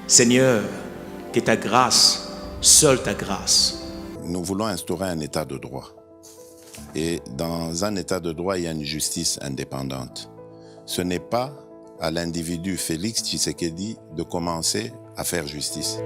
Seigneur, que ta grâce, seule ta grâce. Nous voulons instaurer un état de droit. Et dans un état de droit, il y a une justice indépendante. Ce n'est pas à l'individu Félix Tshisekedi de commencer à faire justice.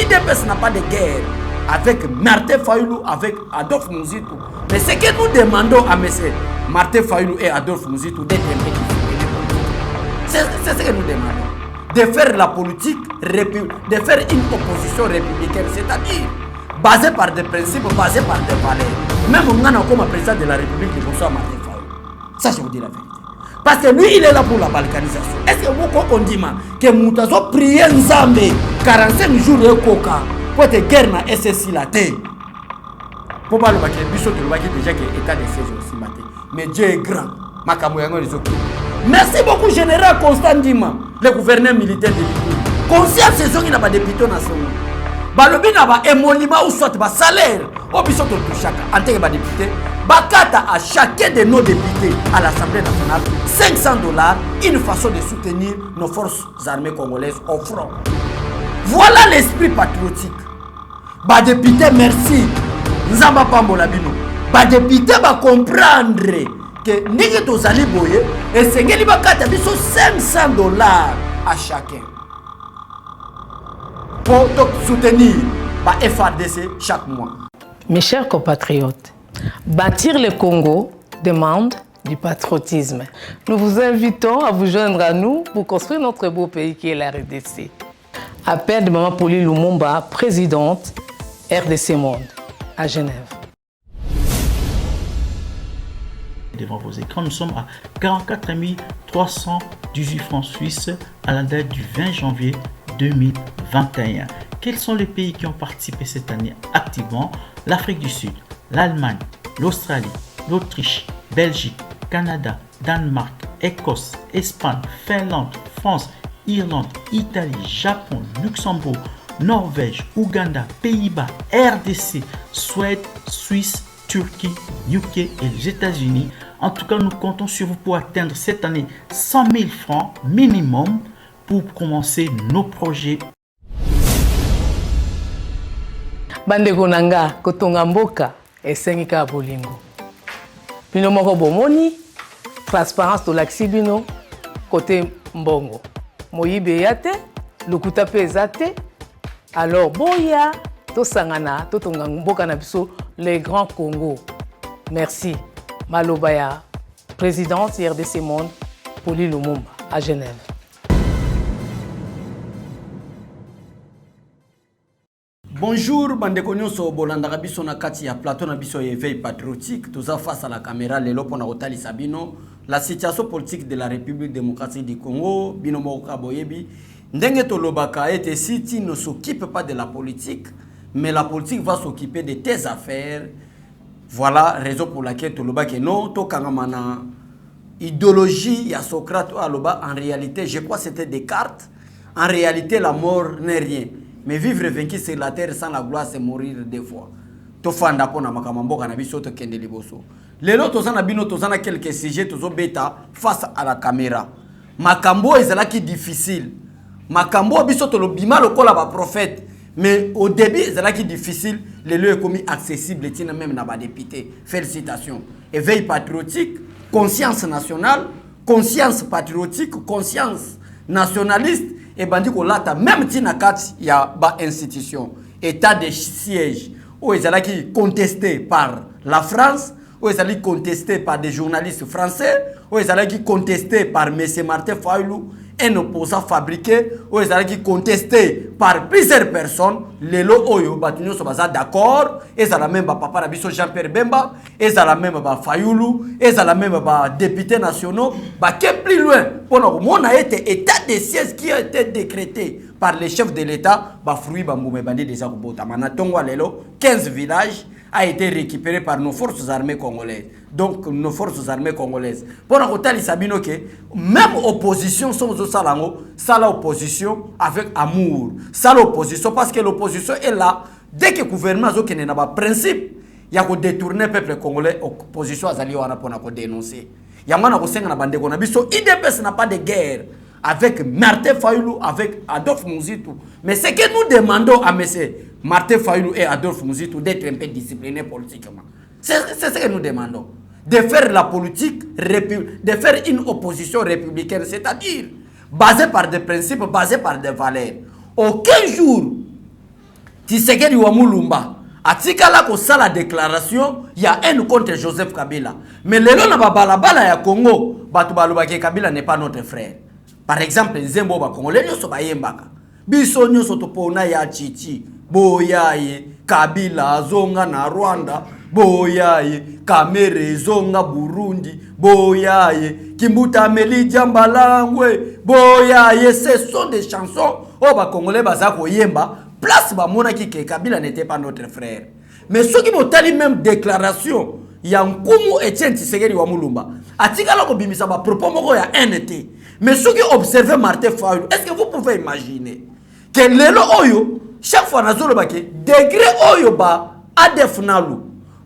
IDPS n'a pas de guerre avec Martin Fayulu, avec Adolphe Muzitu. Mais ce que nous demandons à M. Martin Fayulu et Adolphe Muzitu d'être c'est ce que nous demandons. De faire la politique, de faire une opposition républicaine, c'est-à-dire basée par des principes, basée par des valeurs. Même on a comme président de la République de Bonsoir Martin Fayulu. Ça, je vous dis la vérité. Parce que lui, il est là pour la balkanisation. Est-ce que vous on dit que Moutazo prie Nzambe 45 jours de coca pour être guerre na SSI la terre? Pour pas le baquet, Bissot le baquet déjà que état de siège aussi matin. Mais Dieu est grand. Makamoyango les autres. Merci beaucoup, général Constant Ndima, le gouverneur militaire de l'État. Conscience, c'est ce qui n'a pas de député national. Balobi n'a pas émolument ou soit ba salaire. Au Bissot de chacun, en tant que député. Bakata à chacun de nos députés à l'Assemblée nationale $500, une façon de soutenir nos forces armées congolaises au front. Voilà l'esprit patriotique. Ba député, merci. Nzamba Pambola Bino. Ba député va comprendre que Nige Tozali Boye et Sengeli Bakata biso $500 à chacun. Pour soutenir ba FARDC chaque mois. Mes chers compatriotes, bâtir le Congo demande du patriotisme. Nous vous invitons à vous joindre à nous pour construire notre beau pays qui est la RDC. Appel de Maman Pauline Lumumba, présidente RDC Monde, à Genève. Devant vos écrans, nous sommes à 44 318 francs suisses à la date du 20 janvier 2021. Quels sont les pays qui ont participé cette année activement? L'Afrique du Sud, l'Allemagne, l'Australie, l'Autriche, Belgique, Canada, Danemark, Écosse, Espagne, Finlande, France, Irlande, Italie, Japon, Luxembourg, Norvège, Ouganda, Pays-Bas, RDC, Suède, Suisse, Turquie, UK et les États-Unis. En tout cas, nous comptons sur vous pour atteindre cette année 100 000 francs minimum pour commencer nos projets. Bandeko nanga kotonga mboka esengika bolingo. Bino moko bomoni transparence to laxi bino côté mbongo. Moyibe yate, lokuta pe ezate. Alors boya to sangana to tonga mboka na biso les grands Congo. Merci. Malobaya, présidente RDC Monde, Pauline Lumumba à Genève. Bonjour, bandeko nyonso bolanda biso na kati ya plateau na biso éveil patriotique. Toza face à la caméra lelo pona otali sabino la situation politique de la République démocratique du Congo bino moka boyebi ndenge tolobaka ete si tu ne s'occupe pas de la politique mais la politique va s'occuper de tes affaires. Voilà raison pour laquelle tolobaka non to kangamana idéologie ya Socrate aloba en réalité je crois c'était Descartes. En réalité la mort n'est rien. Mais vivre vaincu sur la terre sans la gloire, c'est mourir deux fois. Tofanda pona makamamboka na biso to kende liboso. Lelo tozana bino tozana quelques sujets tozo beta face à la caméra. Makambo ezalaki difficile. Makambo biso to lobima lokola ba prophète. Mais au début ezalaki difficile, lelo est commis accessible tina même na ba député. Félicitations. Éveil patriotique, conscience nationale, conscience patriotique, conscience nationaliste. Et bandi ko lata même tina kati ya ba institution état de siège où ils allaient contesté par la France, où ils allaient contesté par des journalistes français, où ils allaient contesté par M. Martin Fayulu un opposant fabriqué ou qui contesté par plusieurs personnes. Les lots oyo batunyo so baza d'accord. Et ça la même papa Rabiso Jean-Pierre Bemba. Et ça la même Fayoulou. Et ça la même député nationaux. Qui plus loin. Pour mon a été état de siège qui a été décrété par les chefs de l'État. Fruit bamboume bandi déjà kubota. Manatongo lelo 15 villages a été récupéré par nos forces armées congolaises. Donc, nos forces armées congolaises. Pour la Sabino, même opposition, sont ça l'opposition avec amour. Ça l'opposition, parce que l'opposition est là. Dès que le gouvernement n'a pas de principe, il y a détourner le peuple congolais, l'opposition a dénoncer. Il y a IDPS n'a pas de guerre avec Martin Fayoulou, avec Adolphe Mouzitou. Mais ce que nous demandons à M. Martin Fayoulou et Adolphe Mouzitou d'être un peu disciplinés politiquement. C'est ce que nous demandons. De faire la politique, de faire une opposition républicaine, c'est-à-dire basée par des principes, basée par des valeurs. Aucun jour, Tshisekedi Wamulumba a tikala ko la déclaration, il y a un contre Joseph Kabila. Mais le long na balabala ya Congo, batu balubaki Kabila n'est pas notre frère. Par exemple, Zembo ba Congolais nyoso ba yembaka. Biso nyoso topona ya Chichi, Boyaye, Kabila zonga na Rwanda, Boyaye, Kamere zonga Burundi, Boyaye, Kimbuta Meli Jambalangwe, Boyaye, ce sont des chansons oh ba Congolais bazako yemba, place ba mona ki ke Kabila n'était pas notre frère. Mais ceux qui m'ont tali même déclaration, Yankumu Etienne Tshisekedi wa Mulumba, atikala ko bimisa ba propos moko ya NT. Mais ceux qui observent Martin Fayoulou, est-ce que vous pouvez imaginer que lelo oyo chaque fois nazolo bake degré oyo ba ADF nalu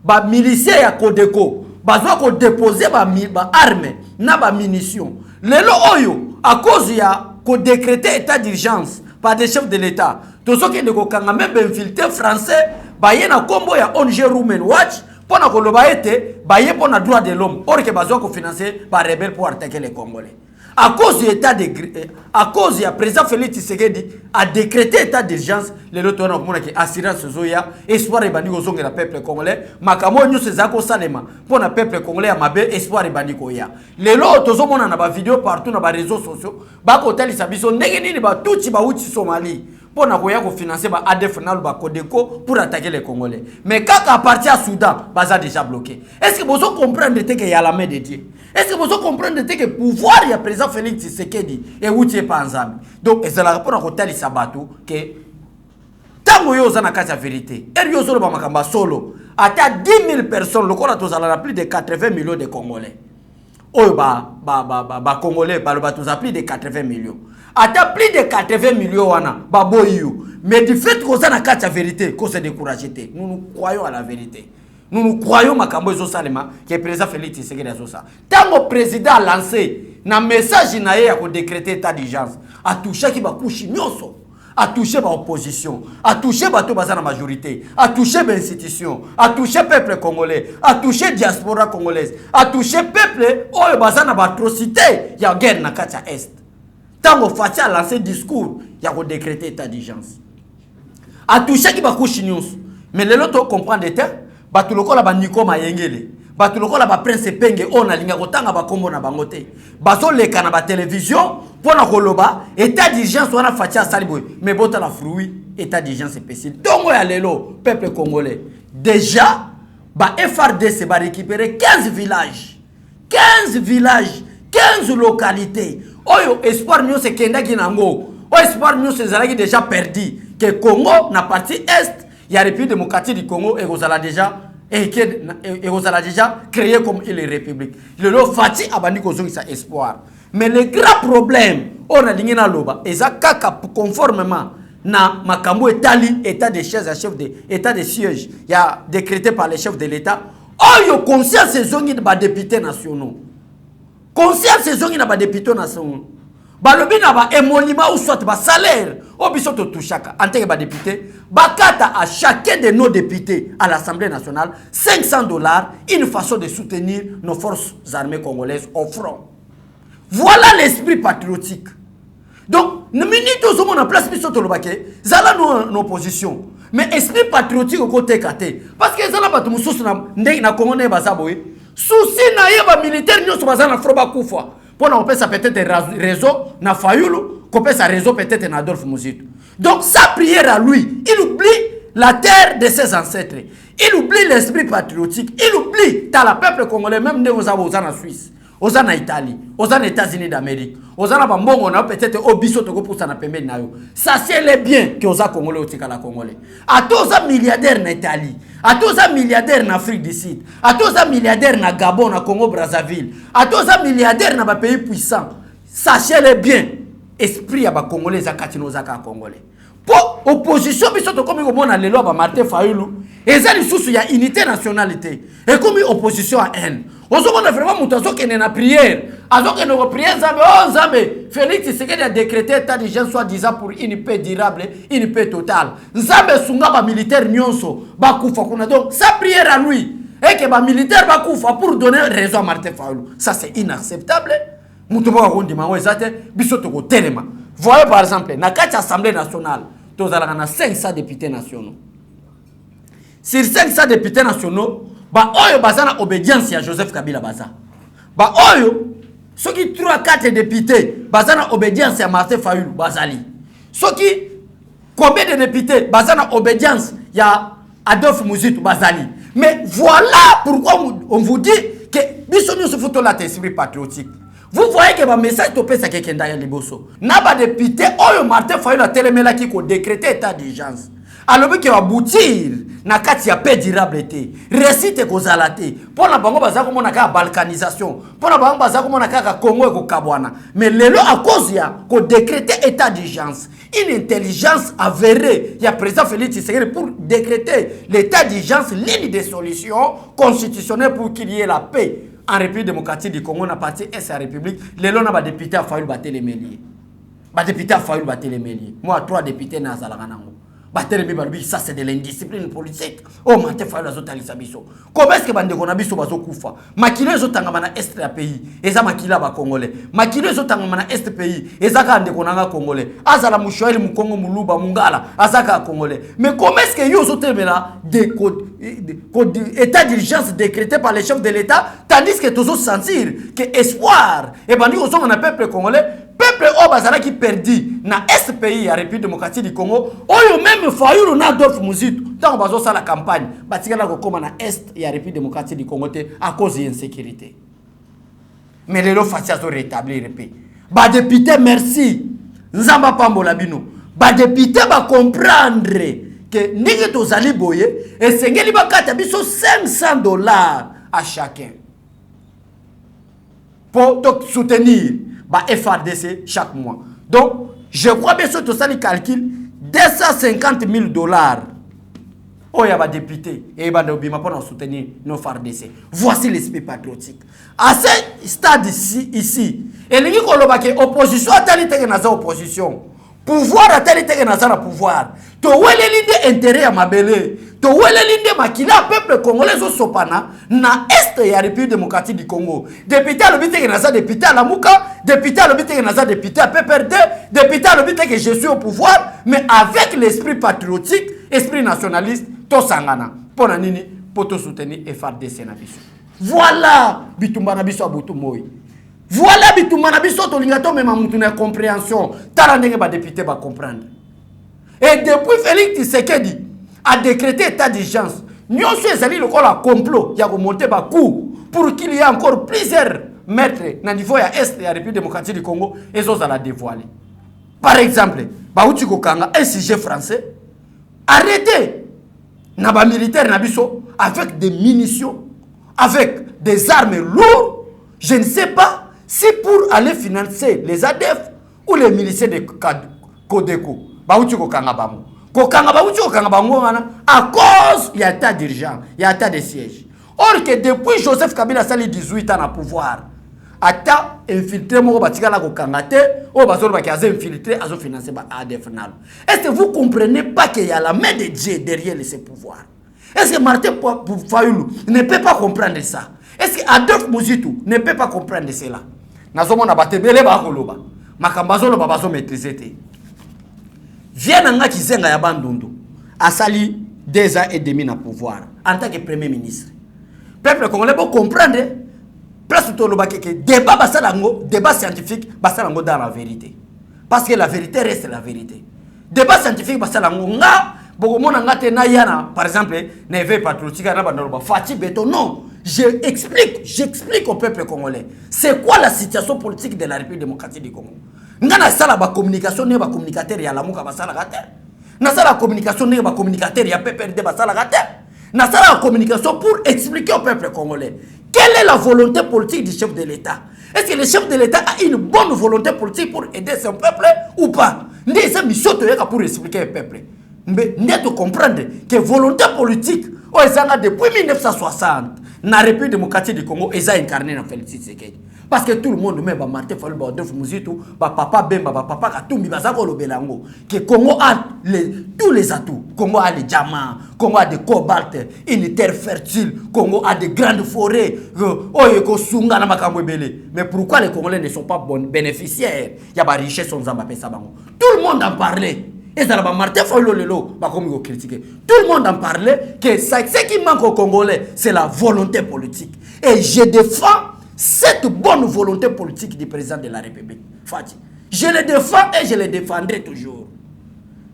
ba miliciens ya Codeco bazwa ko déposer ba armes na ba munitions lelo oyo à cause ya ko décréter état d'urgence par des chefs de l'État to soki de ko kanga même infiltré français ba yena kombo ya ONG Human Watch pona ko loba ete ba ye pona droit de l'homme or que bazwa ko financer par rebelle pour attaquer les Congolais. À cause du état de à cause du président Félix Tshisekedi a décrété état d'urgence le loto na komona ki assurance zoya espoir ebandi kozonga la peuple congolais makamo nyo sezako salema pour na peuple congolais ya mabe espoir ebandi koya le loto zomona na ba vidéo partout na ba réseaux sociaux ba ko talisa biso ndenge nini ba tuti ba uti Somalie pour na koya ko financer ba ADF na ba Codeco pour attaquer les Congolais. Mais quand à partir à Soudan, baza déjà bloqué. Est-ce que vous comprenez que y a la main de Dieu? Est-ce que vous comprenez que pouvoir il y a président Félix Tshisekedi et outi panzami. Donc c'est la rapport à hôtel Sabato que tango yo zana kasa vérité. Et yo solo ba makamba solo. Ata 10 000 personnes le kola tozala plus de 80 millions de Congolais. Oh ba Congolais ba plus de 80 millions. Ata plus de 80 millions wana baboyu. Mais du fait qu'on a la vérité, qu'on s'est découragé. Nous croyons à la vérité. Nous croyons makambo ezo salema que le président Félix Tshisekedi a ça. Tant le président a lancé un message naé à décréter état d'urgence, a touché qui va coucher nyoso, a touché l'opposition, a touché bato bazana majorité, a touché l'institution, a touché peuple congolais, a touché diaspora congolaise, a touché peuple oyo bazana atrocité, ya guerre na katia est. Tant le Fati a lancé discours, il a décrété état d'urgence. A touché qui va coucher nyoso. Mais les autres comprennent des termes. Batu lokola ba Niko Mayengele, batu lokola ba Prince Penge ona linga kotanga ba kombo na bango te. Bazo leka na ba télévision pona koloba état d'urgence wana fatia saliboy mais bota la fruit état d'urgence spécial. Donc ya lelo peuple congolais déjà ba FRDC va récupérer 15 villages. 15 localités. Oyo espoir nyo se kenda kinango. O espoir nyo se zalaki déjà perdu que Congo na partie est il y a la République démocratique du Congo et vous allez déjà créé comme une république. Le lot Fati a banni ça espoir. Mais le grand problème, on a dit na loba, et ça kaka conformément na makambo etali état de siège à chef de état de siège, il y a décrété par les chefs de l'État. Oh yo conscience zongi ba députés nationaux. Conscience zongi na ba députés nationaux. Balobi na ba émolument ou soit ba salaire au biso to touchaka en tant que ba député bakata à chacun de nos députés à l'Assemblée nationale $500 une façon de soutenir nos forces armées congolaises au front. Voilà l'esprit patriotique. Donc nous minute au moment en place biso to lobake zala nos positions mais esprit patriotique au côté katé parce que zala batu mususu na ndenge na Congo na bazaboye souci na yeba militaire nyoso bazana froba kufa. Pour nous ça peut-être réseau na Fayulu, qu'on ça réseau peut-être na Adolphe Muzitu. Donc sa prière à lui, il oublie la terre de ses ancêtres. Il oublie l'esprit patriotique. Il oublie dans le peuple congolais, même aux en Suisse, aux en Italie, aux en États-Unis d'Amérique, aux en Bambon, on a peut-être au biso pour ça na pembe na yo. Ça c'est les biens que aux congolais au tika la congolais. À tous les milliardaires en Italie, à tous les milliardaires en Afrique du Sud, à tous les milliardaires en Gabon, en Congo Brazzaville, à tous les milliardaires dans les pays puissants. Sachez les biens. Esprit à ba congolais zakatino zaka congolais. Pour opposition biso to comme on a les lois ba Martin Fayulu et ça les sous ya unité nationalité et comme opposition à haine. On se voit vraiment mutazo qui na prière. Alors que nos prières Nzambe Félix Tshisekedi a décrété état d'urgence soi-disant pour une paix durable, une paix totale. Nzambe sunga ba militaire nyonso ba kufa kuna donc sa prière à lui et que ba militaire ba kufa pour donner raison à Martin Fayulu. Ça c'est inacceptable. Voyez par exemple, dans l'Assemblée nationale, nous avons 500 députés nationaux. Sur 500 députés nationaux, il y a obédience à Joseph Kabila. Ceux qui 3-4 députés, il y a obédience à Martin Fayulu. Ceux qui, combien de députés, il y a obédience à Adolphe Muzitu. Mais voilà pourquoi on vous dit que nous sommes tous là esprit patriotique. Vous voyez que le message estopé, c'est que Kendaya Liboso. N'a pas de député, oh, Martin Fayulu a télémela qui a décrété état d'urgence. Alors qu'il va aboutir, na kati ya paix durable été. Récite ko zalate. Pour la bango baza comme on a ka balkanisation. Pour la bango baza comme on a ka Congo et ko Kabwana. Mais lelo à cause ya ko décréter état d'urgence. Une intelligence avérée. Il y a président Félix Tshisekedi pour décréter l'état d'urgence, ligne de solutions constitutionnelles pour qu'il y ait la paix. En République démocratique du Congo, on a parti et sa République. Les lois n'a député à Fayulu battre les méliers. Député à Fayulu battre les méliers. Moi, 3 députés dans Zalaganango. Ça c'est de l'indiscipline politique. Oh, Martin Fayulu a zotali sabiso. Comment est-ce que bande konabiso bazo kufa? Makile zotanga mana est la pays. Eza makila ba congolais. Makile zotanga mana est pays. Eza ka ndeko nanga congolais. Azala mushoeli mukongo muluba mungala. Azaka congolais. Mais comment est-ce que yo zotemela des état d'urgence décrété par les chefs de l'État tandis que tous sentir que espoir et bandi ko zonga na peuple congolais. Peuple au bazala qui perdu na est pays à République démocratique du Congo. Oyo même Fayulu na Adolphe Muzitu. Tant bazo ça la campagne. Batikala ko koma na est et à République démocratique du Congo à cause de l'insécurité. Mais les lois facias ont rétabli le pays. Ba député merci. Nzamba pambola bino. Ba député ba comprendre que ndenge tozali boye et sengeli ba kata biso $500 à chacun. Pour donc soutenir FRDC chaque mois. Donc, je crois bien que tout ça, le calcul, $250,000. Oh, il y a des députés et il y a des pour soutenir nos FRDC. Voici l'esprit patriotique. À ce stade ici, et les gens qui ont opposition à telle opposition, pouvoir à tel pouvoir, tu vois les lignes d'intérêt à ma belle. To wele linde makila peuple congolais au sopana na est ya République démocratique du Congo. Député le bité que naza député à la Mouka, député le bité que naza député à PPRD, député le bité que je suis au pouvoir, mais avec l'esprit patriotique, esprit nationaliste, to sangana. Pona nini pour te soutenir FRDC na biso. Voilà bitumba na biso abutu moi. Voilà bitumba na biso to lingato même mutu na compréhension. Tala ndenge ba député ba comprendre. Et depuis Félix Tshisekedi a décrété état d'urgence. Nous sommes le complot. Il y a remonté bas coup pour qu'il y ait encore plusieurs maîtres dans le niveau de l'Est de la République démocratique du Congo et ils ont la dévoiler. Par exemple, Baouti Kokanga, un sujet français, arrêté Naba militaire Nabiso avec des munitions, avec des armes lourdes. Je ne sais pas si pour aller financer les ADF ou les miliciens de Codeco. Baouti Kokanga Bamou. À cause il y a état d'urgence, il y a état de siège. Or que depuis Joseph Kabila sali 18 ans à pouvoir, ata infiltré mo batikala ko kangate, o bazolo bakaze infiltré azo financer ba ADF nalo. Est-ce que vous comprenez pas qu'il y a la main de Dieu derrière ces pouvoirs? Est-ce que Martin Fayulu ne peut pas comprendre ça? Est-ce que Adolphe Muzitu ne peut pas comprendre cela? Nazomona batebele ba koloba. Makambazolo babazo maîtriser te. Viens nanga kizenga ya bandundu a sali 2 ans et demi na pouvoir en tant que premier ministre. Peuple congolais peut comprendre place to lobaki que débat basalango, débat scientifique basalango dans la vérité. Parce que la vérité reste la vérité. Débat scientifique basalango nga bokomona ngate na yana par exemple neve patriotique na bandoloba Fati Beto non, j'explique au peuple congolais c'est quoi la situation politique de la République démocratique du Congo. Nga na sala ba communication ne ba communicateur ya lamuka basala gate. Na sala communication ne ba communicateur ya PPRD basala gate. Na sala communication pour expliquer au peuple congolais quelle est la volonté politique du chef de l'État. Est-ce que le chef de l'État a une bonne volonté politique pour aider son peuple ou pas? N'est-ce pas pour expliquer au peuple? Mais nous devons comprendre que volonté politique, depuis 1960, dans la République démocratique du Congo, ils ont incarné dans Félix Tshisekedi. Parce que tout le monde, même Martin Fayulu, Adolphe Muzitu, Papa Bemba, Papa Katumbi, Bazako Belango, que Congo a tous les atouts. Congo a des diamants, Congo a des cobalt, une terre fertile, Congo a des grandes forêts, mais pourquoi les Congolais ne sont pas bénéficiaires? Il y a des richesses sans Zambapé Sabango. Tout le monde en parlait. Et ça va Martin Fayulu Lelo, critiquer. Tout le monde en parlait que ce qui manque aux Congolais, c'est la volonté politique. Et je défends cette bonne volonté politique du président de la République. Fati. Je le défends et je le défendrai toujours.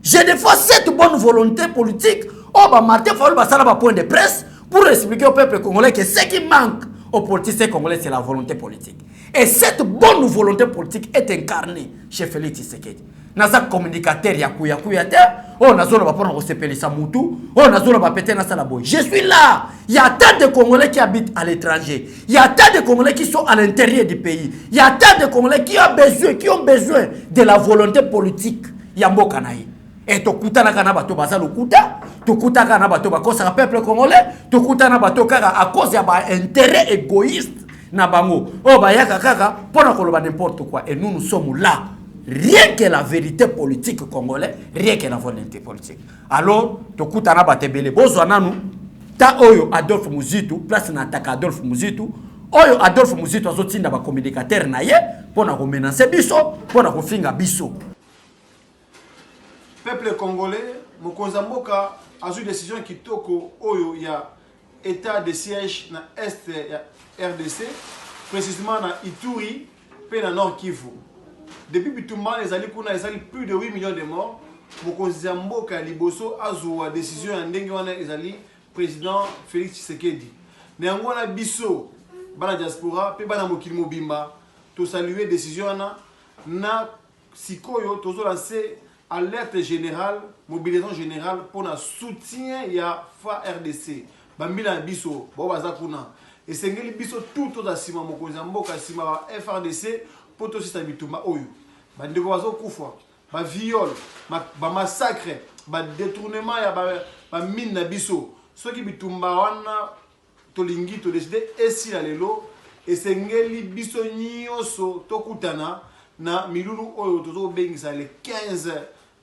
Je défends cette bonne volonté politique. Martin Fayulu va point de presse pour expliquer au peuple congolais que ce qui manque aux politiciens congolais, c'est la volonté politique. Et cette bonne volonté politique est incarnée chez Félix Tshisekedi. Nasa communicateur ya kuya te nazola ba pona ko sepelisa mutu nazola ba péter na sala boy. Je suis là. Il y a tant de Congolais qui habitent à l'étranger. Il y a tant de Congolais qui sont à l'intérieur du pays. Il y a tant de Congolais qui ont besoin de la volonté politique ya mboka na ye. Et to kutana kana bato bazalo kuta, to kuta kana bato bakosa peuple congolais, to kutana bato kaka à cause ya ba intérêt égoïste na bango. Bayaka kaka pona koloba n'importe quoi et nous sommes là. Rien que la vérité politique congolaise, rien que la volonté politique. Alors, tokutana batebele bozwana nu ta oyo Adolphe Muzitu, place na taka Adolphe Muzitu, oyo Adolphe Muzitu azotinda ba communicateur na ye pona ko menacer biso, pona ko finga biso. Peuple congolais, Mokonza Mboka a eu décision kitoko oyo ya état de siège na est ya RDC, précisément na Ituri pe na Nord Kivu. Depuis Bitumba, les alliés plus de 8 millions de morts. Mokonza Mboka liboso azwa décision en ndengwana les alliés président Félix Tshisekedi. Néanmoins biso bana diaspora pe bana mokili mobimba to saluer décision na sikoyo tozo lancer alerte générale, mobilisation générale pour le soutien ya fa RDC. Bambila biso bo bazakuna. Et sengeli biso tout aux asima Mokonza Mboka sima FRDC pour tout ça Bitumba oyo. Bandeko bazo kufa, ba viol, ba massacre, ba détournement ya ba mine na biso. Ceux qui Bitumba wana tolingi to décider esi la lelo et sengeli biso nyonso tokutana na milulu oyo tozo bengisa le 15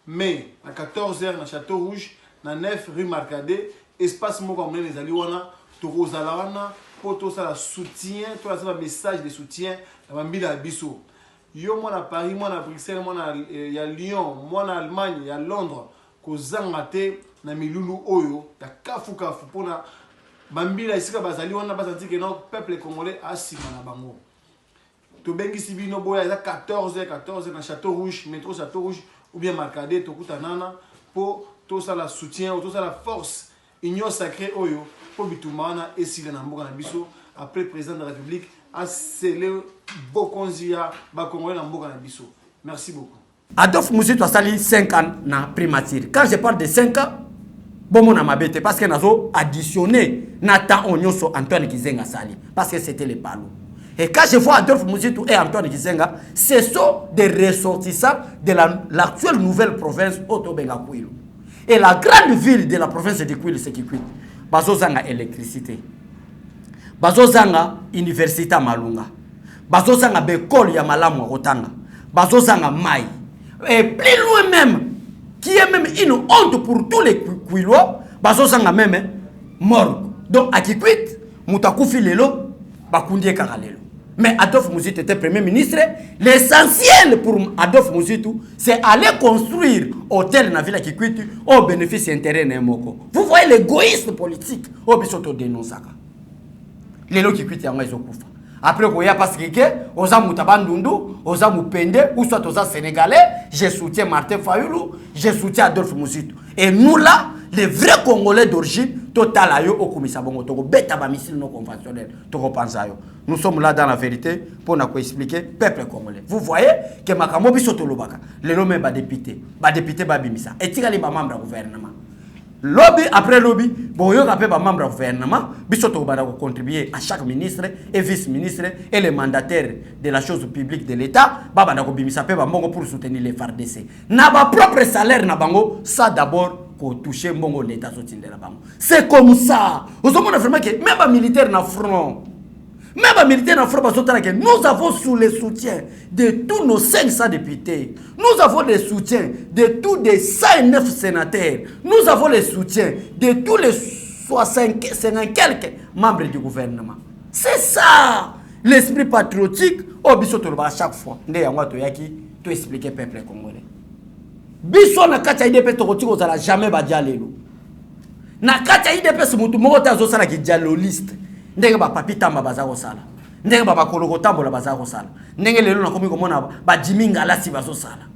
mai à 14h na Château Rouge na 9 rue Marcadet espace moko amene les aliwana tokozala wana pour tout ça la soutien, tout ça message de soutien na bambila biso. Yo moi na Paris, moi na Bruxelles, moi na ya Lyon, moi na Allemagne, ya Londres kozanga te na milulu oyo ya kafu pona bambila isika bazali wana basanti que non peuple congolais asima na bango. To bengi sibino boya ya 14h na Château Rouge, métro Château Rouge ou bien Marcadet to kutanana pour tout ça la soutien, tout ça la force union sacrée oyo pour bitumana et si na mboka na biso après le président de la République a scellé Bokonzia ba Congolais na mboka na biso. Merci beaucoup. Adolphe Muzitu a sali 5 ans na primature. Quand je parle de 5 ans, bon na mabete parce que nazo additionné na temps onyoso Antoine Gizenga sali parce que c'était les palos. Et quand je vois Adolphe Muzitu et Antoine Gizenga, ce sont des ressortissants de l'actuelle nouvelle province Otobenga Kwilu. Et la grande ville de la province de Kwilu, c'est Kikwit. Bazozanga électricité. Bazozanga université Malunga. Bazozanga bekol ya malamu Rotanga. Bazozanga mai. Et plus loin même, qui est même une honte pour tous les Kwilois, bazozanga même morgue. Donc à Kikwit, Mutakufi lelo, bakundie karalelo. Mais Adolphe Muzitu était Premier ministre. L'essentiel pour Adolphe Muzitu, c'est aller construire hôtel dans la ville de Kikwit au bénéfice intérêt de Moko. Vous voyez l'égoïsme politique au Bisoto dénonce. Les gens qui quittent Yango Kufa. Après qu'on y a parce que oza mutabandundu, oza mupende ou soit oza sénégalais, je soutiens Martin Fayoulou, je soutiens Adolphe Muzitu. Et nous là, les vrais Congolais d'origine, total ayo okumisa bongo toko beta ba missile non conventionnel, toko panza yo. Nous sommes là dans la vérité pour nous expliquer peuple congolais. Vous voyez que makambo biso tolobaka, le lomé ba député ba bimisa. Et tikali ba membre gouvernement. Lobby après lobby, bon yo kapé ba membre gouvernement, biso to ba contribuer à chaque ministre et vice-ministre et les mandataires de la chose publique de l'État, ba ba ko bimisa pe ba mbongo pour soutenir les FARDC. Na ba propre salaire na bango, ça d'abord pour toucher mbongo l'État soutien la bango. C'est comme ça. Vous avez vraiment que même les militaires na front. Même les militaires na front nous avons sous le soutien de tous nos 500 députés. Nous avons le soutien de tous les 109 sénateurs. Nous avons le soutien de tous les 50 quelques membres du gouvernement. C'est ça l'esprit patriotique au bisoto à chaque fois. Ndé yango to yaki to expliquer peuple congolais. Biso na kati ya IDP tokoti kozala jamais badialelo. Na kati ya IDP se mutu moko tazo sala ki dialoliste. Ndenge ba papi tamba bazako sala. Ndenge ba koloko tambola bazako sala. Ndenge lelo na komi komona ba jiminga la si bazo sala.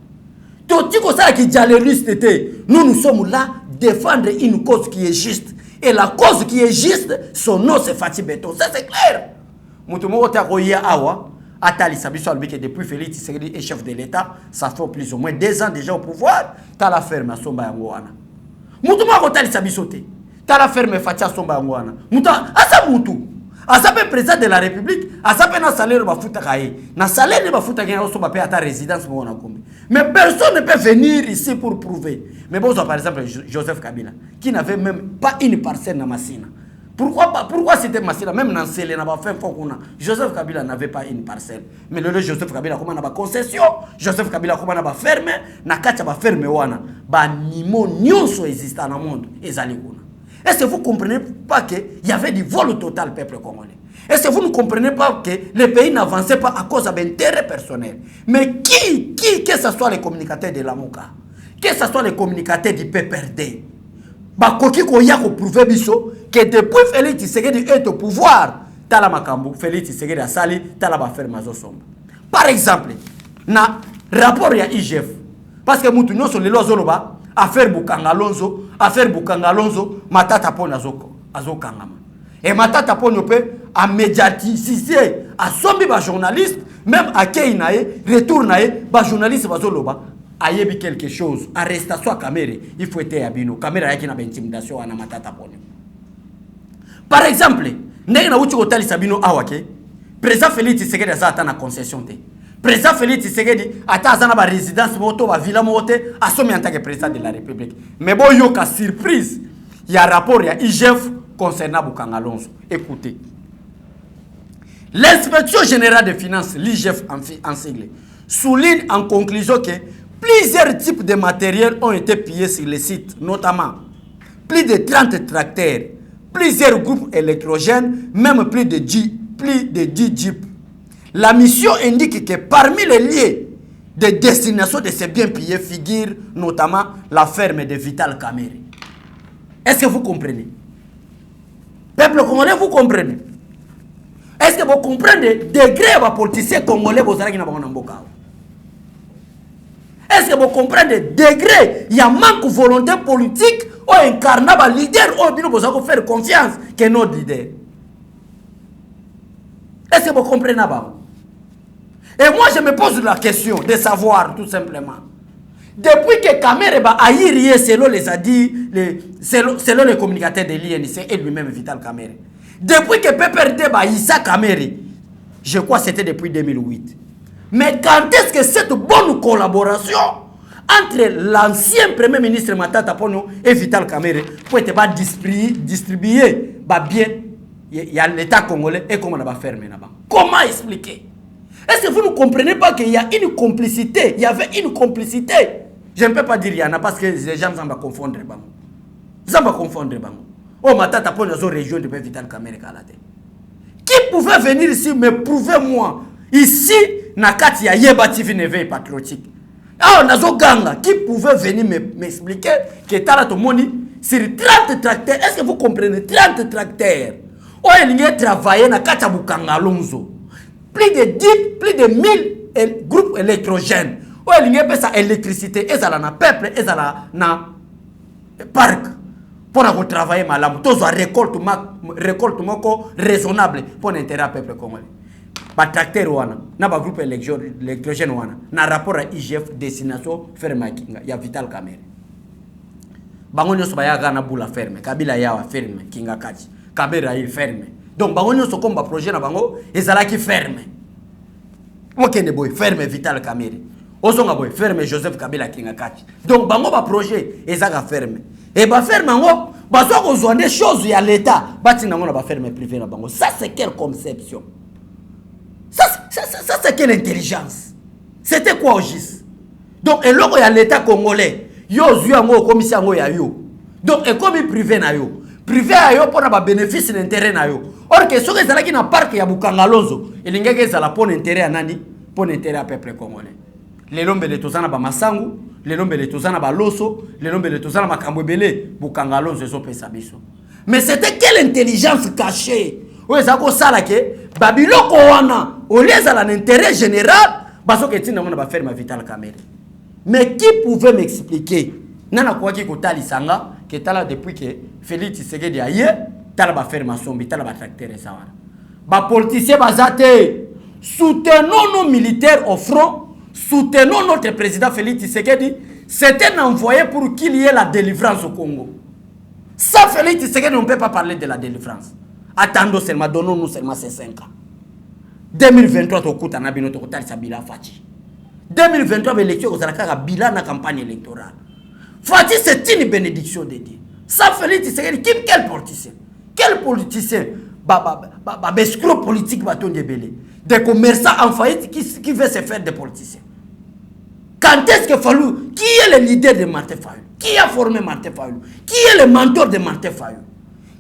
Toti ko sala ki dialoliste te. Nous sommes là défendre une cause qui est juste et la cause qui est juste son nom c'est Fati Beto. Ça c'est clair. Mutu moko ta koya awa Atali Sabiso que depuis Félix Tshisekedi est chef de l'État, ça fait plus ou moins 2 ans déjà au pouvoir, t'as la ferme à Somba Yangoana. Moutouma Rotali Sabiso te, t'as la ferme Fatia Somba Yangoana. Mouta, asa Moutou, asa pe président de la République, asa pe na salaire ba futa kaye, na salaire ba futa kaye Somba pe à ta résidence mona kombi. Mais personne ne peut venir ici pour prouver. Mais bon, par exemple Joseph Kabila, qui n'avait même pas une parcelle dans Massina. Pourquoi c'était Massina? Même dans Selena, Joseph Kabila n'avait pas une parcelle. Mais le Joseph Kabila, comment on a concession? Joseph Kabila, comment on a fermé? Nakacha ba fermé wana. Ba nimo nyonso existe dans le monde. Est-ce que vous ne comprenez pas qu'il y avait du vol total peuple congolais? Est-ce que vous ne comprenez pas que le pays n'avançait pas à cause d'intérêts personnels? Mais que ce soit les communicateurs de l'AMOCA, que ce soit les communicateurs du PPRD, bakoki koya ko prouver biso que depuis Félix Tshisekedi est au pouvoir tala makambo Félix Tshisekedi a sali tala ba faire mazo somba. Par exemple na rapport ya IGF parce que mutu nyonso lelo azoloba affaire Bukanga Lonzo matata pona azo kangama et matata pona pe a médiatiser a sombi ba journaliste même à Keinae retour nae ba journaliste bazoloba ayebi quelque chose arrestation à caméra il faut être abino caméra yaki na intimidation na matata pone. Par exemple ndenge na uchi hoteli sabino awake président Félix Tshisekedi azata na concession te président Félix Tshisekedi ata azana ba résidence moto ba villa mote asomi en tant que président de la République mais bon yo ka surprise il y a rapport ya IGF concernant Bukanga Lonzo. Écoutez, l'inspection générale des finances l'IGF en sigle souligne en conclusion que plusieurs types de matériel ont été pillés sur le site, notamment plus de 30 tracteurs, plusieurs groupes électrogènes, même plus de 10 jeeps. La mission indique que parmi les lieux de destination de ces biens pillés figure notamment la ferme de Vital Kamerhe. Est-ce que vous comprenez? Peuple congolais, vous comprenez? Est-ce que vous comprenez le degré des politiciens congolais qui sont Est-ce que vous comprenez le degré? Il y a manque de volonté politique ou incarnant un leader ou vous avez faire confiance que notre leader. Est-ce que vous comprenez? Et moi je me pose la question de savoir tout simplement. Depuis que Kamerhe a irrié selon les selon les communicateurs de l'INC et lui-même Vital Kamerhe. Depuis que PPRD a Issa Kamerhe, je crois que c'était depuis 2008. Mais quand est-ce que cette bonne collaboration entre l'ancien premier ministre Matata Ponyo et Vital Kamerhe peut être distribuée bien, il y a l'État congolais et comment on va faire maintenant? Comment expliquer? Est-ce que vous ne comprenez pas qu'il y a une complicité? Il y avait une complicité. Je ne peux pas dire il y en a parce que les gens vont confondre. Ils vont confondre. Oh, Matata Ponyo est région de Vital Kamerhe. Qui pouvait venir ici me prouvez-moi? Ici, Nakati ya Yeba TV Neve patriotique. Ah, Nazo Ganga, qui pouvait venir m'expliquer que Tala Tomoni sur 30 tracteurs. Est-ce que vous comprenez? 30 tracteurs. Oh, il y a travaillé na Kata Bukanga Lonzo. plus de 1000 groupes électrogènes. Où il y a sa électricité, et ça na peuple, et ça na parc. Pour travailler malam, tous récolte raisonnable pour l'intérêt du peuple congolais. Ba tracteur wana, na ba groupe électrogène wana, na rapport à IGF destination ferme kinga, ya Vital Kamerhe. Bango nyoso ba ya gana bula ferme, Kabila ya wa ferme kinga kati, Kabera il ferme. Donc bango nyoso komba projet na bango ezala ki ferme. Okende boy ferme Vital Kamerhe. Osonga boy ferme Joseph Kabila kinga kati. Donc bango ba projet ezaka ferme. Et ba ferme ngo ba so ko zonde choses ya l'état, ba tina ngo na ba ferme privé na bango. Ça c'est quelle conception? Ça c'est quelle intelligence? C'était quoi au GIS? Donc et logo ya l'état congolais, yo zua ngo commission ngo ya yo. Donc et comme privé na yo. Privé a yo pour na bénéfice d'intérêt na yo. Or que ce que ça qui na parc ya Bukangalonzo, et l'ingeke ça la pour intérêt à nani? Pour intérêt à peuple congolais. Les lombe les tozana ba masangu, les lombe les tozana ba loso, les lombe les tozana makambo belé, Bukangalonzo zo pesa biso. Mais c'était quelle intelligence cachée? Ouais ça ko sala ke babiloko wana, au lieu ça l'intérêt général, baso ke tina mona ba faire ma Vital Kamerhe. Mais qui pouvait m'expliquer? Nana kwa ki ko tali sanga, que tala depuis que Félix Tshisekedi aye, tala ba faire ma sombi, tala ba tracteur ça wana. Ba politicien bazate, soutenons nos militaires au front. Soutenons notre président Félix Tshisekedi. C'est un envoyé pour qu'il y ait la délivrance au Congo. Sans Félix Tshisekedi, on ne peut pas parler de la délivrance. Attendons seulement, donnons-nous seulement ces 5 ans. 2023, au coup, on a bien total Sabila Fati. 2023, l'élection, on a bilan la campagne électorale. Fati, c'est une bénédiction de Dieu. Sans Félix Tshisekedi, quel politicien? Quel politicien? Escroc politique, bâton de belé. Des commerçants en faillite qui veut se faire des politiciens. Quand est-ce que Fayulu, qui est le leader de Martin Fayulu? Qui a formé Martin Fayulu? Qui est le mentor de Martin Fayulu?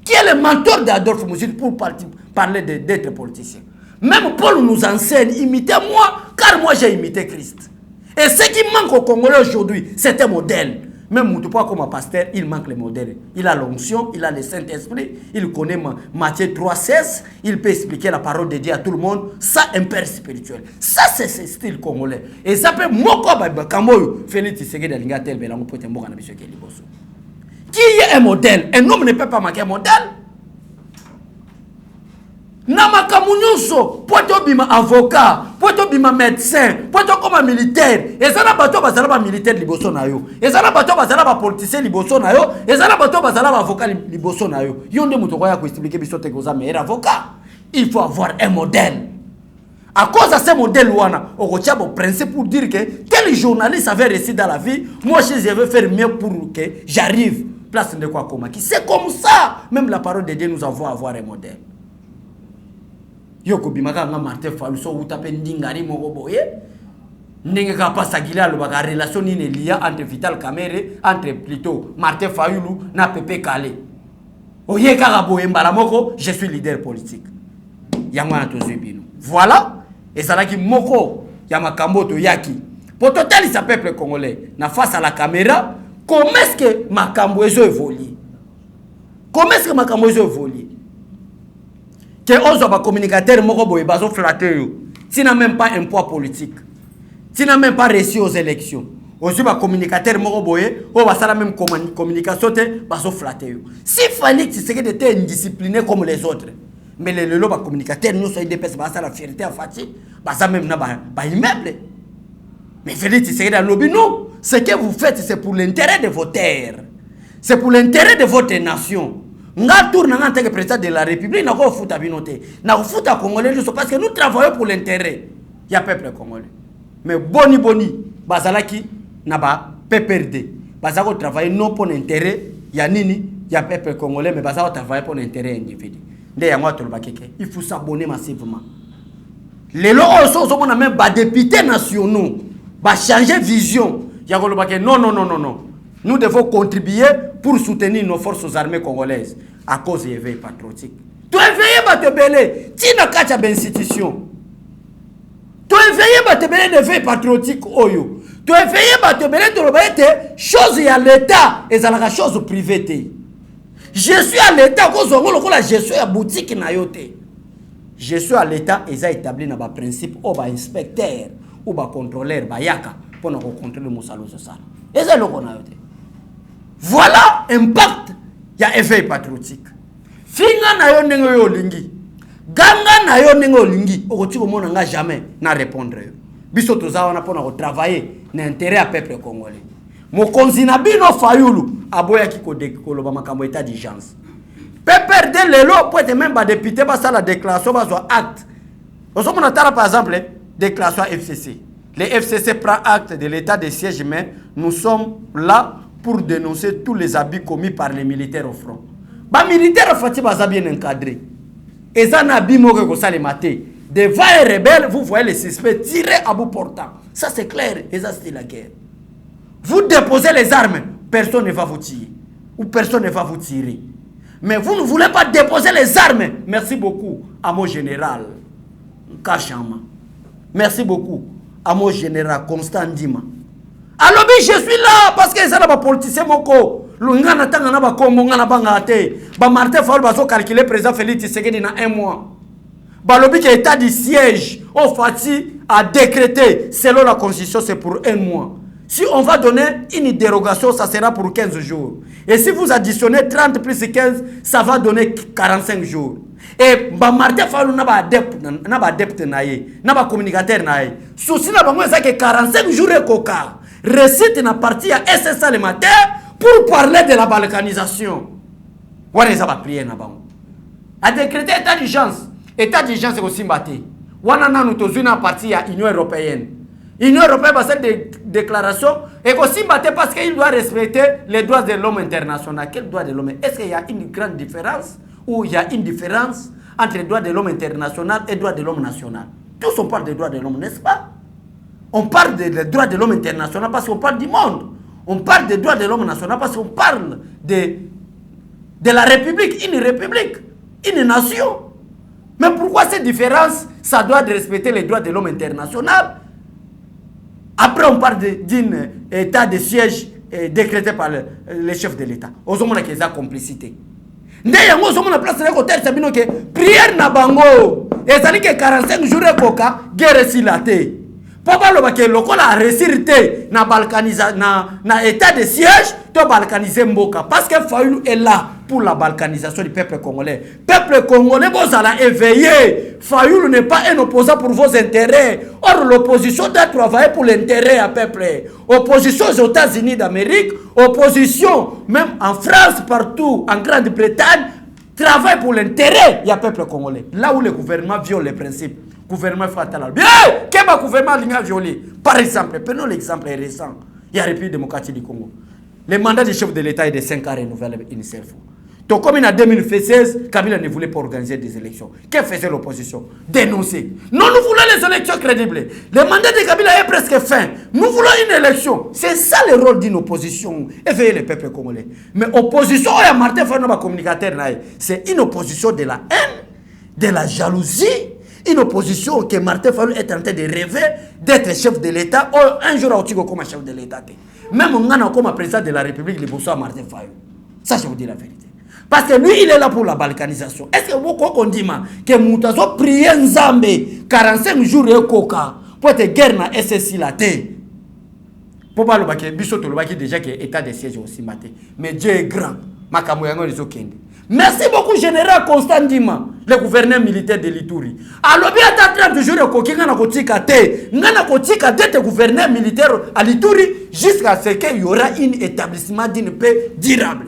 Qui est le mentor d'Adolphe Moussine pour parler d'être politicien? Même Paul nous enseigne, imitez-moi, car moi j'ai imité Christ. Et ce qui manque au Congolais aujourd'hui, c'est un modèle. Même Moutoupa comme un pasteur, il manque le modèle. Il a l'onction, il a le Saint-Esprit, il connaît Matthieu 3,16, il peut expliquer la parole de Dieu à tout le monde. Ça, un père spirituel. Ça, c'est ce style congolais. Et ça peut Moko Kamoyo, Félix Tshisekedi Alinga tel Belango Potembo Kana Biso Keliboso. Qui est un modèle? Un homme ne peut pas manquer un modèle. Namaka Mounyoso, poto bima avocat, poto bima médecin, poto comme militaire. Et ça n'a pas tout bazala militaire liboso na yo. Et ça n'a pas tout bazala politicien liboso na yo. Et ça n'a pas tout bazala avocat liboso na yo. Yonde muto ya ko expliquer biso te koza meilleur avocat. Il faut avoir un modèle. À cause de ce modèle wana, on retient mon principe pour dire que tel journaliste avait réussi dans la vie, moi je vais faire mieux pour que j'arrive place de quoi comme qui. C'est comme ça. Même la parole de Dieu nous envoie avoir un modèle. Yoko bimaka nga Martin Fayulu so utape ndingari moko boye ndenge ka pasa gila lo baka relation ni liya entre Vital Kamerhe entre plutôt Martin Fayulu na Pepe Kale oye kaka boye mbala moko je suis leader politique yangwana tozwe bino voilà et ça là qui moko ya makambo to yaki pour total sa peuple congolais na face à la caméra comment est-ce que makambo ezo évoluer comment est-ce que makambo ezo évoluer que on soit communicateur moko boye bazo flatter yo. Tu n'as même pas un poids politique. Tu n'as même pas réussi aux élections. On soit communicateur moko boye, on va la même communication te bazo flatter yo. Si Félix Tshisekedi était indiscipliné comme les autres. Mais les lelo ba communicateur nous soit IDPS ba ça la fierté à Fati, ba ça même na ba immeuble. Mais Félix Tshisekedi a lobby non, ce que vous faites c'est pour l'intérêt de vos terres. C'est pour l'intérêt de votre nation. Nga tourne en tant que président de la République, na ko futa binoté. Na ko futa congolais parce que nous travaillons pour l'intérêt ya peuple congolais. Mais boni bazalaki na ba PPRD. Bazako travailler non pour l'intérêt ya nini ya peuple congolais mais bazako travailler pour l'intérêt individu. Nde ya ngwa toloba keke. Il faut s'abonner massivement. Les lois sont même ba députés nationaux ba changer vision. Ya ko loba ke non. Nous devons contribuer pour soutenir nos forces armées congolaises à cause de l'éveil patriotique. Tu es éveillé à te belé, tu n'as qu'à ta institution. Tu es éveillé à te belé de l'éveil patriotique. Tu es éveillé à te belé de l'obéité, chose à l'État et à la chose privée. Je suis à l'État, je suis à boutique. gestion à l'état ils ont établi dans principe ou ba inspecteur ou ba contrôleur ba yaka pour nous contrôler musalo ça et ça le qu'on a été voilà impact il y a effet patriotique finga na yo ndenge yo lingi ganga na yo ndenge lingi okoti ko mona nga jamais na répondre yo biso toza na pona ko travailler na intérêt à peuple congolais mokonzi na bino Fayulu aboya ki ko dekoloba makambo état d'urgence PPRD lelo peut être même ba député ba ça la déclaration ba zo acte oso mona tala par exemple déclaration FCC les FCC prend acte de l'état de siège mais nous sommes là pour dénoncer tous les abus commis par les militaires au front ba militaire fati ba bien encadré et ça na bimoke ko ça les maté devant les rebelles vous voyez les suspects tirer à bout portant ça c'est clair et ça c'est la guerre vous déposez les armes personne ne va vous tirer ou personne ne va vous tirer mais vous ne voulez pas déposer les armes merci beaucoup à mon général Kachama merci beaucoup à mon général Constant Ndima alors je suis là parce que ça n'a pas politicien moko l'ungana tanga na ba kombo ngana banga te ba Martin Fayulu ba so calculer président Félix Tshisekedi na 1 mois ba lobi que état du siège au Fati a décrété selon la constitution c'est pour 1 mois. Si on va donner une dérogation ça sera pour 15 jours et si vous additionnez 30 plus 15 ça va donner 45 jours et ba Martin Fayulu na ba adepte na ye na ba communicateur na ye souci na bango ça que 45 jours et coca récite na partie à SSA le matin pour parler de la balkanisation. Wana ça va prier na bango. A décréter état d'urgence. État d'urgence c'est aussi mbaté. Wana na nous tozui na partie à Union européenne. Union européenne va cette déclaration et aussi mbaté parce qu'il doit respecter les droits de l'homme international. Quel droit de l'homme? Est-ce qu'il y a une grande différence ou il y a une différence entre les droits de l'homme international et les droits de l'homme national? Tous on parle des droits de l'homme, n'est-ce pas? On parle des droits de l'homme international parce qu'on parle du monde. On parle des droits de l'homme national parce qu'on parle de la République, une nation. Mais pourquoi cette différence? Ça doit respecter les droits de l'homme international. Après, on parle d'un état de siège décrété par les chefs de l'État. Aux hommes qui ont complicité. D'ailleurs, nous sommes en place de l'hôtel, c'est que prière na bango. Et ça dit que 45 jours de coca, guerre si la thé. Papa le baké local a récité na balkanisa na état de siège to balkaniser mboka parce que Fayulu est là pour la balkanisation du peuple congolais. Peuple congolais vous allez éveiller. Fayulu n'est pas un opposant pour vos intérêts. Or l'opposition doit travailler pour l'intérêt à peuple. Opposition aux États-Unis d'Amérique, opposition même en France partout, en Grande-Bretagne, travaille pour l'intérêt du peuple congolais. Là où le gouvernement viole les principes. Gouvernement fatal. Bien, quel gouvernement a violé? Par exemple, prenons l'exemple récent. Il y a la République démocratique du Congo. Le mandat du chef de l'État est de 5 ans renouvelable initialement. Donc, comme en 2016, Kabila ne voulait pas organiser des élections. Que faisait l'opposition? Dénoncer. Non, nous voulons les élections crédibles. Le mandat de Kabila est presque fin. Nous voulons une élection. C'est ça le rôle d'une opposition. Éveiller le peuple congolais. Mais opposition, il y a Martin Fayulu, communicateur, c'est une opposition de la haine, de la jalousie. Une opposition que Martin Fayulu est en train de rêver d'être chef de l'État. Un jour, il va comme chef de l'État. Même comme président de la République, il va Martin Fayulu. Ça, je vous dis la vérité. Parce que lui, il est là pour la balkanisation. Est-ce que vous comprenez que Moutazo prie Nzambe 45 jours et coca pour être guerre na SSI la terre? Pour pas le baquet, Bissot le baquet déjà qui est état de siège aussi maté. Mais Dieu est grand. Makamoyango les okende. Merci beaucoup, général Constant Ndima, le gouverneur militaire de l'Ituri. Alors, bien, à 30 jours, il y a un gouverneur militaire à l'Ituri jusqu'à ce qu'il y aura un établissement d'une paix durable.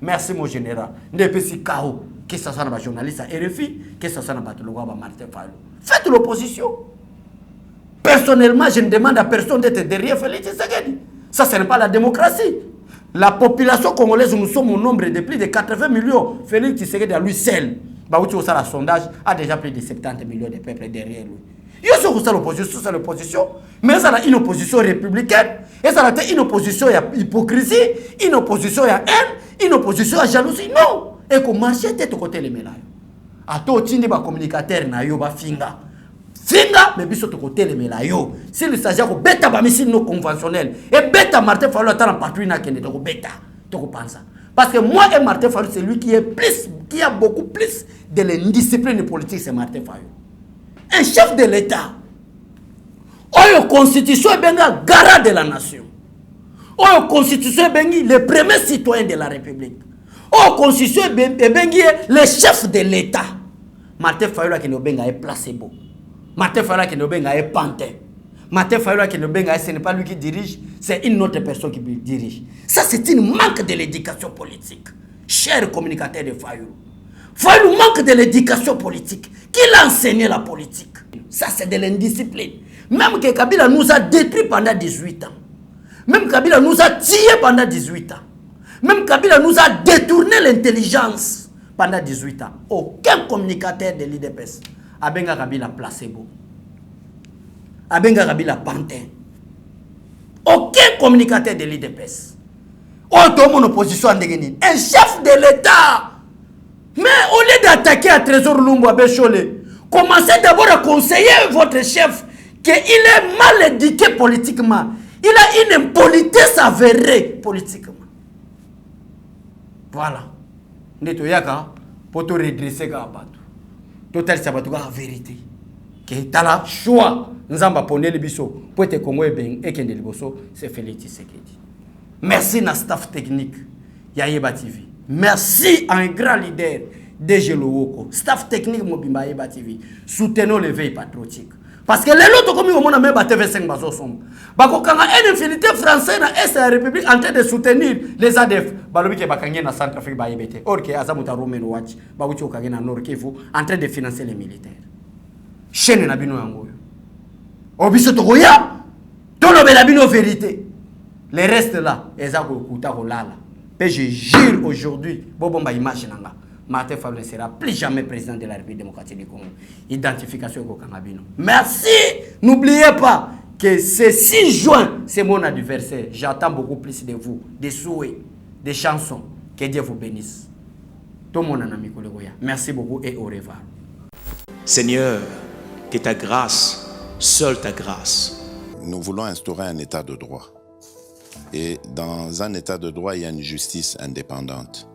Merci, mon général. Ne peut pas que ce soit un journaliste à RFI, que ce soit un Martin Fayulu. Faites l'opposition. Personnellement, je ne demande à personne d'être derrière Félix Tshisekedi. Ça, ce n'est pas la démocratie. La population congolaise, nous sommes au nombre de plus de 80 millions. Félix Tshisekedi à lui seul, le sondage a déjà plus de 70 millions de peuples derrière lui. Il y a l'opposition, mais ça a une opposition républicaine, et ça a une opposition à hypocrisie, une opposition à haine, une opposition à jalousie. Non! Et qu'on marche tête au côté les médailles. A tout tindi ba communicateur na yo ba finga. Finga, mais biso to côté les médailles. S'il s'agit de bêta ba missile non conventionnel, et bêta Martin Fayulu attend partout na kende to bêta, to pensa. Parce que moi et Martin Fayulu, c'est lui qui a beaucoup plus de l'indiscipline politique, c'est Martin Fayulu. Un chef de l'État. La constitution est garant de la nation. La constitution est le premier citoyen de la République. La constitution est le chef de l'État. Martin Fayulu qui est placebo. Martin Fayulu qui est pantin. Martin Fayulu qui ce n'est pas lui qui dirige, c'est une autre personne qui dirige. Ça, c'est une manque de l'éducation politique. Cher communicateur de Fayulu. Fayulu manque de l'éducation politique. Qui l'a enseigné la politique? Ça, c'est de l'indiscipline. Même que Kabila nous a détruits pendant 18 ans. Même Kabila nous a tués pendant 18 ans. Même Kabila nous a détourné l'intelligence pendant 18 ans. Aucun communicateur de l'IDPS a benga Kabila placebo. A benga Kabila pantin. Aucun communicateur de l'IDPS. Mon opposition en déguenine. Un chef de l'État. Mais au lieu d'attaquer à Trésor Lumbu à Bécholé, commencez d'abord à conseiller votre chef qu'il est mal éduqué politiquement. Il a une impolitesse avérée politiquement. Voilà. Neto yaka pour te redresser Gabatou. Total Sabatou la vérité. Que t'as la choix. Nous avons ponné le biseau pour te Congo et Kende Liboso, c'est Félix Tshisekedi. Merci na staff technique Yayeba TV. Merci à un grand leader DG Lowoko. Staff technique Mobimba Yayeba TV. Soutenons l'éveil patriotique. Parce que les autres comme on a même TV5 bazo sombre. Bako kanga une infinité français na est la République en train de soutenir les ADF. Balobi ke bakangé na Centrafrique ba yebete. Or que azamuta Romeno watch ba uti okangé na Nord Kivu en train de financer les militaires. Chaîne na bino yango. Obiso tokoya. Tolobela bino vérité. Les restes là, ezako kuta kolala. Mais je jure aujourd'hui, Bobomba image nanga. Martin Fayulu ne sera plus jamais président de la République démocratique du Congo. Identification au Kanabino. Merci. N'oubliez pas que ce 6 juin, c'est mon anniversaire. J'attends beaucoup plus de vous, des souhaits, des chansons. Que Dieu vous bénisse. Tout mon ami Kolegoya. Merci beaucoup et au revoir. Seigneur, que ta grâce, seule ta grâce. Nous voulons instaurer un état de droit. Et dans un état de droit, il y a une justice indépendante.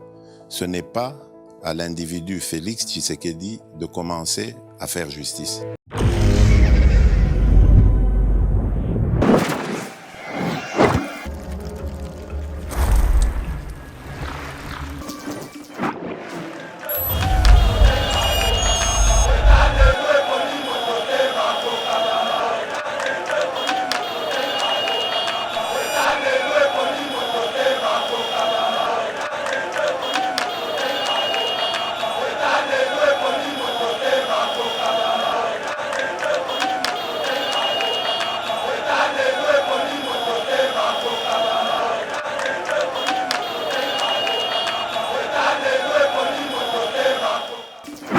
Ce n'est pas à l'individu Félix Tshisekedi de commencer à faire justice.